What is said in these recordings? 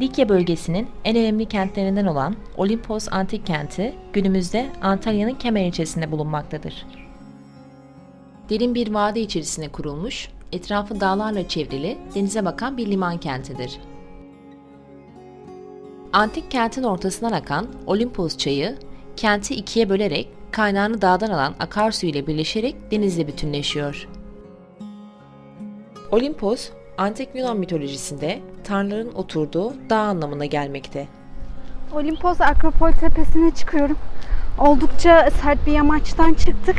Likya bölgesinin en önemli kentlerinden olan Olimpos Antik Kenti günümüzde Antalya'nın Kemer ilçesinde bulunmaktadır. Derin bir vadi içerisine kurulmuş, etrafı dağlarla çevrili, denize bakan bir liman kentidir. Antik kentin ortasından akan Olimpos çayı, kenti ikiye bölerek kaynağını dağdan alan akarsu ile birleşerek denizle bütünleşiyor. Olimpos, Antik Yunan mitolojisinde tanrıların oturduğu dağ anlamına gelmekte. Olimpos Akropol tepesine çıkıyorum. Oldukça sert bir yamaçtan çıktık.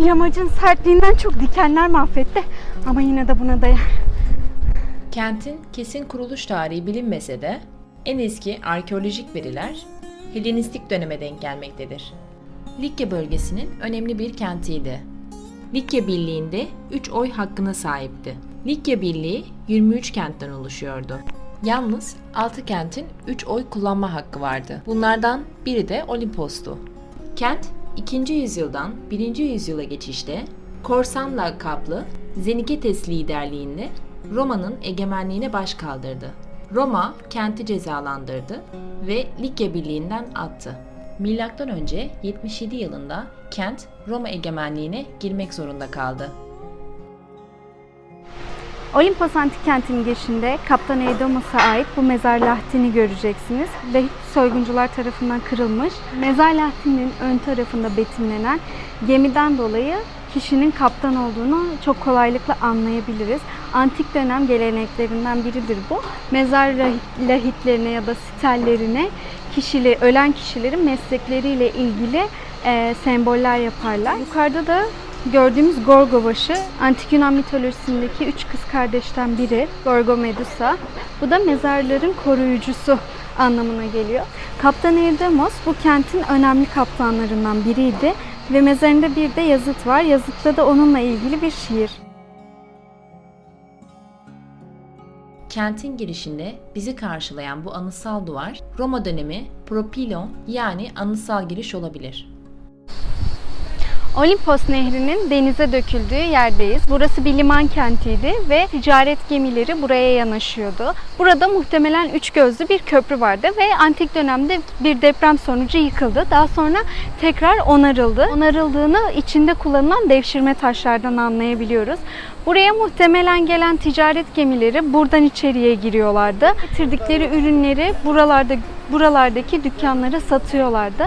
Yamacın sertliğinden çok dikenler mahvetti. Ama yine de buna değer. Kentin kesin kuruluş tarihi bilinmese de en eski arkeolojik veriler Helenistik döneme denk gelmektedir. Likya bölgesinin önemli bir kentiydi. Likya Birliği'nde 3 oy hakkına sahipti. Likya Birliği 23 kentten oluşuyordu. Yalnız 6 kentin 3 oy kullanma hakkı vardı. Bunlardan biri de Olimpos'tu. Kent 2. yüzyıldan 1. yüzyıla geçişte Korsan lakaplı Zeniketes liderliğinde Roma'nın egemenliğine baş kaldırdı. Roma kenti cezalandırdı ve Likya Birliği'nden attı. Milattan önce 77 yılında kent Roma egemenliğine girmek zorunda kaldı. Olimpos Antik Kenti'nin girişinde Kaptan Eudemos'a ait bu mezar lahtini göreceksiniz. Lahit soyguncular tarafından kırılmış. Mezar lahtinin ön tarafında betimlenen gemiden dolayı kişinin kaptan olduğunu çok kolaylıkla anlayabiliriz. Antik dönem geleneklerinden biridir bu. Mezar lahitlerine ya da stellerine ölen kişilerin meslekleriyle ilgili semboller yaparlar. Yukarıda da gördüğümüz Gorgo başı, Antik Yunan mitolojisindeki 3 kız kardeşten biri, Gorgo Medusa. Bu da mezarların koruyucusu anlamına geliyor. Kaptan Eudemos bu kentin önemli kaptanlarından biriydi ve mezarında bir de yazıt var. Yazıtta da onunla ilgili bir şiir. Kentin girişinde bizi karşılayan bu anıtsal duvar, Roma dönemi propylon yani anıtsal giriş olabilir. Olimpos Nehri'nin denize döküldüğü yerdeyiz. Burası bir liman kentiydi ve ticaret gemileri buraya yanaşıyordu. Burada muhtemelen 3 gözlü bir köprü vardı ve antik dönemde bir deprem sonucu yıkıldı. Daha sonra tekrar onarıldı. Onarıldığını içinde kullanılan devşirme taşlardan anlayabiliyoruz. Buraya muhtemelen gelen ticaret gemileri buradan içeriye giriyorlardı. Getirdikleri ürünleri buralardaki dükkanlara satıyorlardı.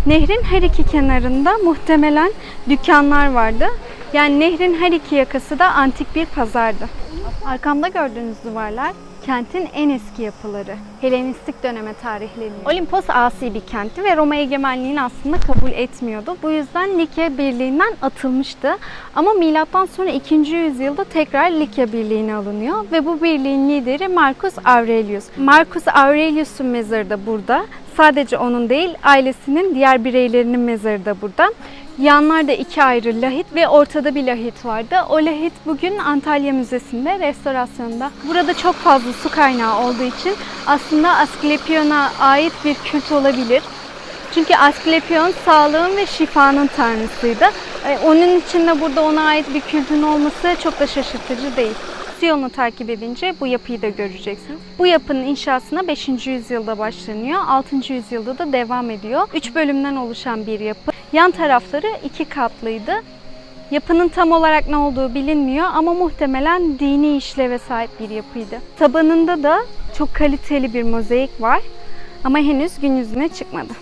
Nehrin her iki kenarında muhtemelen dükkanlar vardı. Yani nehrin her iki yakası da antik bir pazardı. Arkamda gördüğünüz duvarlar kentin en eski yapıları. Helenistik döneme tarihleniyor. Olimpos asi bir kentti ve Roma egemenliğini aslında kabul etmiyordu. Bu yüzden Likya Birliği'nden atılmıştı. Ama milattan sonra 2. yüzyılda tekrar Likya Birliği'ne alınıyor ve bu birliğin lideri Marcus Aurelius. Marcus Aurelius'un mezarı da burada. Sadece onun değil, ailesinin diğer bireylerinin mezarı da burada. Yanlarda 2 ayrı lahit ve ortada bir lahit vardı. O lahit bugün Antalya Müzesi'nde restorasyonda. Burada çok fazla su kaynağı olduğu için aslında Asklepion'a ait bir kült olabilir. Çünkü Asklepion sağlığın ve şifanın tanrısıydı. Onun için de burada ona ait bir kültün olması çok da şaşırtıcı değil. Yolunu takip edince bu yapıyı da göreceksiniz. Bu yapının inşasına 5. yüzyılda başlanıyor. 6. yüzyılda da devam ediyor. 3 bölümden oluşan bir yapı. Yan tarafları 2 katlıydı. Yapının tam olarak ne olduğu bilinmiyor ama muhtemelen dini işleve sahip bir yapıydı. Tabanında da çok kaliteli bir mozaik var ama henüz gün yüzüne çıkmadı.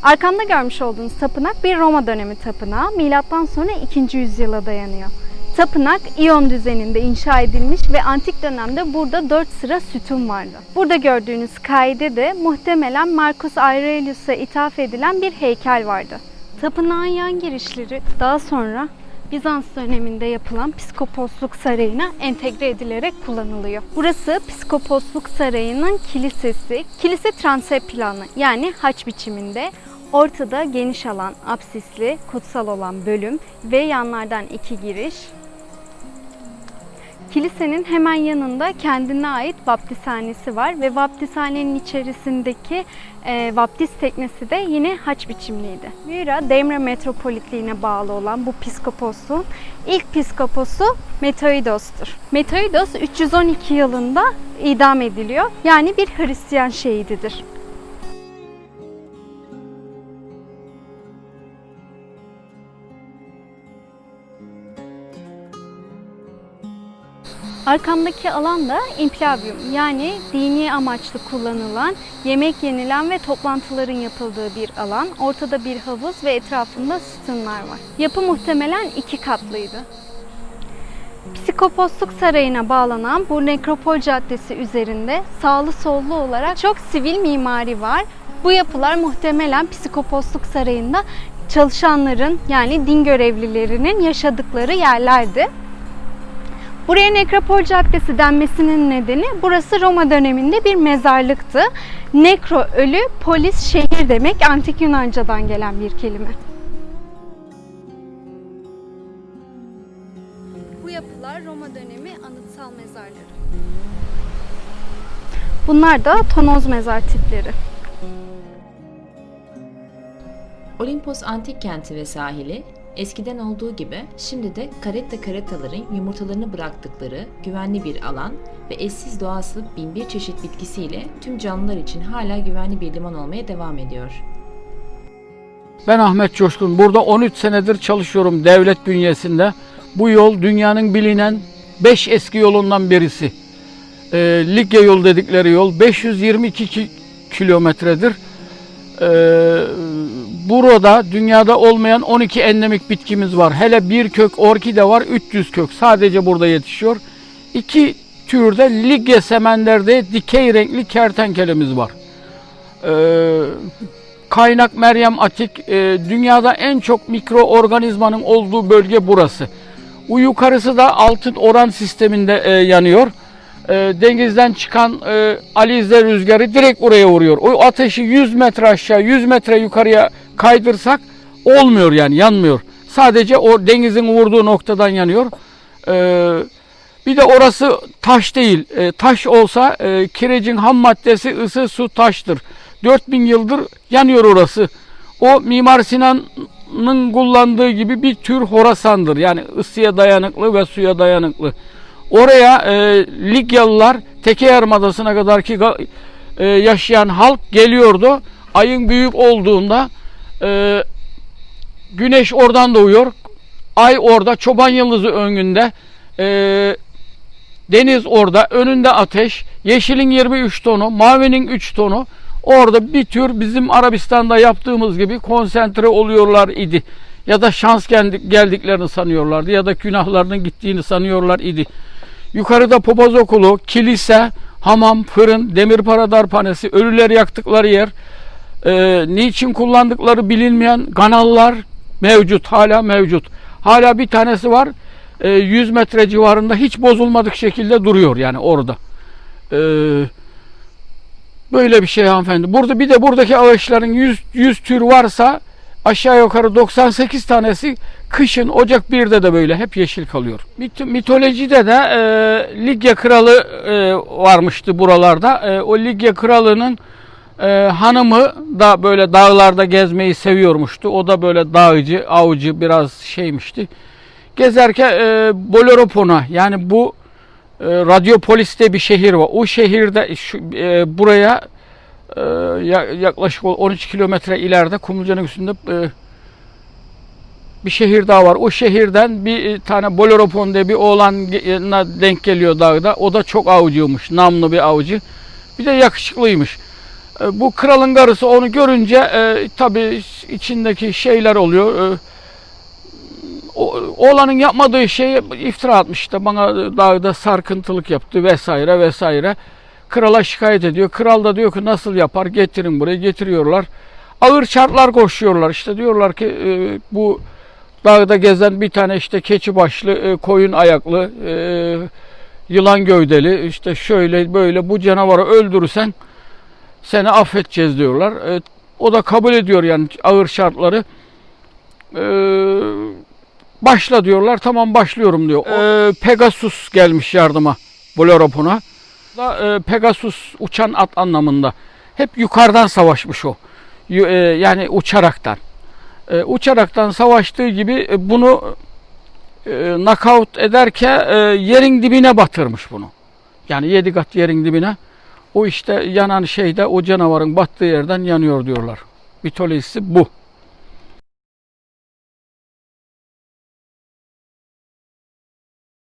Arkamda görmüş olduğunuz tapınak bir Roma dönemi tapınağı. Milattan sonra 2. yüzyıla dayanıyor. Tapınak İyon düzeninde inşa edilmiş ve antik dönemde burada 4 sıra sütun vardı. Burada gördüğünüz kaide de muhtemelen Marcus Aurelius'a ithaf edilen bir heykel vardı. Tapınağın yan girişleri daha sonra Bizans döneminde yapılan Piskoposluk Sarayı'na entegre edilerek kullanılıyor. Burası Piskoposluk Sarayı'nın kilisesi. Kilise transept planlı yani haç biçiminde. Ortada geniş alan, apsisli, kutsal olan bölüm ve yanlardan 2 giriş. Kilisenin hemen yanında kendine ait vaptishanesi var ve vaptishanenin içerisindeki vaptiz teknesi de yine haç biçimliydi. Myra, Demre Metropolitliğine bağlı olan bu piskoposun ilk piskoposu Methodios'tur. Methodios 312 yılında idam ediliyor. Yani bir Hristiyan şehididir. Arkamdaki alan da implavium, yani dini amaçlı kullanılan, yemek yenilen ve toplantıların yapıldığı bir alan. Ortada bir havuz ve etrafında sütunlar var. Yapı muhtemelen 2 katlıydı. Psikoposluk Sarayı'na bağlanan bu Nekropol Caddesi üzerinde sağlı sollu olarak çok sivil mimari var. Bu yapılar muhtemelen Psikoposluk Sarayı'nda çalışanların, yani din görevlilerinin yaşadıkları yerlerdi. Buraya Nekropol Caddesi denmesinin nedeni, burası Roma döneminde bir mezarlıktı. Nekro ölü, polis şehir demek, antik Yunanca'dan gelen bir kelime. Bu yapılar Roma dönemi anıtsal mezarları. Bunlar da tonoz mezar tipleri. Olimpos antik kenti ve sahili, eskiden olduğu gibi şimdi de karetaların yumurtalarını bıraktıkları güvenli bir alan ve eşsiz doğası binbir çeşit bitkisiyle tüm canlılar için hala güvenli bir liman olmaya devam ediyor. Ben Ahmet Coşkun. Burada 13 senedir çalışıyorum devlet bünyesinde. Bu yol dünyanın bilinen 5 eski yolundan birisi. Likya yolu dedikleri yol 522 kilometredir. Burada dünyada olmayan 12 endemik bitkimiz var. Hele bir kök orkide var, 300 kök sadece burada yetişiyor. 2 türde Likya semenderde dikey renkli kertenkelemiz var. Kaynak Meryem Atik, dünyada en çok mikroorganizmanın olduğu bölge burası. Bu yukarısı da altın oran sisteminde yanıyor. Denizden çıkan alizde rüzgarı direkt oraya vuruyor. O ateşi 100 metre aşağı, 100 metre yukarıya kaydırsak olmuyor, yani yanmıyor. Sadece o denizin vurduğu noktadan yanıyor. Bir de orası taş değil. Taş olsa kirecin ham maddesi ısı, su, taştır. 4000 yıldır yanıyor orası. O Mimar Sinan'ın kullandığı gibi bir tür Horasan'dır. Yani ısıya dayanıklı ve suya dayanıklı. Oraya Likyalılar Teke Yarımadası'na kadar ki yaşayan halk geliyordu. Ayın büyük olduğunda güneş oradan doğuyor. Ay orada, çoban yıldızı önünde, deniz orada, önünde ateş, yeşilin 23 tonu, mavinin 3 tonu. Orada bir tür bizim Arabistan'da yaptığımız gibi konsantre oluyorlar idi. Ya da şans geldiklerini sanıyorlardı ya da günahlarının gittiğini sanıyorlar idi. Yukarıda papaz okulu, kilise, hamam, fırın, demirpara darphanesi, ölüleri yaktıkları yer, niçin kullandıkları bilinmeyen kanallar mevcut, hala mevcut. Hala bir tanesi var, 100 metre civarında hiç bozulmadık şekilde duruyor yani orada. Böyle bir şey hanımefendi. Burada bir de buradaki ağaçların 100 tür varsa aşağı yukarı 98 tanesi kışın Ocak 1'de de böyle hep yeşil kalıyor. Mitolojide de Likya kralı varmıştı buralarda. O Likya kralının hanımı da böyle dağlarda gezmeyi seviyormuştu. O da böyle dağcı, avcı biraz şeymişti. Gezerken Bellerophon'a, yani bu Radyopolis'te bir şehir var. O şehirde buraya yaklaşık 13 kilometre ileride Kumluca'nın üstünde bir şehir daha var. O şehirden bir tane Bellerophon diye bir oğlana denk geliyor dağda. O da çok avcıymış, namlı bir avcı. Bir de yakışıklıymış. Bu kralın karısı onu görünce tabii içindeki şeyler oluyor. Oğlanın yapmadığı şeyi iftira atmış, işte bana dağda sarkıntılık yaptı vesaire vesaire. Krala şikayet ediyor. Kral da diyor ki nasıl yapar, getirin buraya, getiriyorlar. Ağır şartlar koşuyorlar. İşte diyorlar ki bu dağda gezen bir tane işte keçi başlı, koyun ayaklı, yılan gövdeli, işte şöyle böyle bu canavarı öldürürsen seni affedeceğiz diyorlar. O da kabul ediyor yani ağır şartları. Başla diyorlar. Tamam başlıyorum diyor. Pegasus gelmiş yardıma Bellerophon'a. Pegasus uçan at anlamında. Hep yukarıdan savaşmış o. Yani uçaraktan. Uçaraktan savaştığı gibi bunu knockout ederken yerin dibine batırmış bunu. Yani 7 kat yerin dibine. O işte yanan şey de o canavarın battığı yerden yanıyor diyorlar. Mitolojisi bu.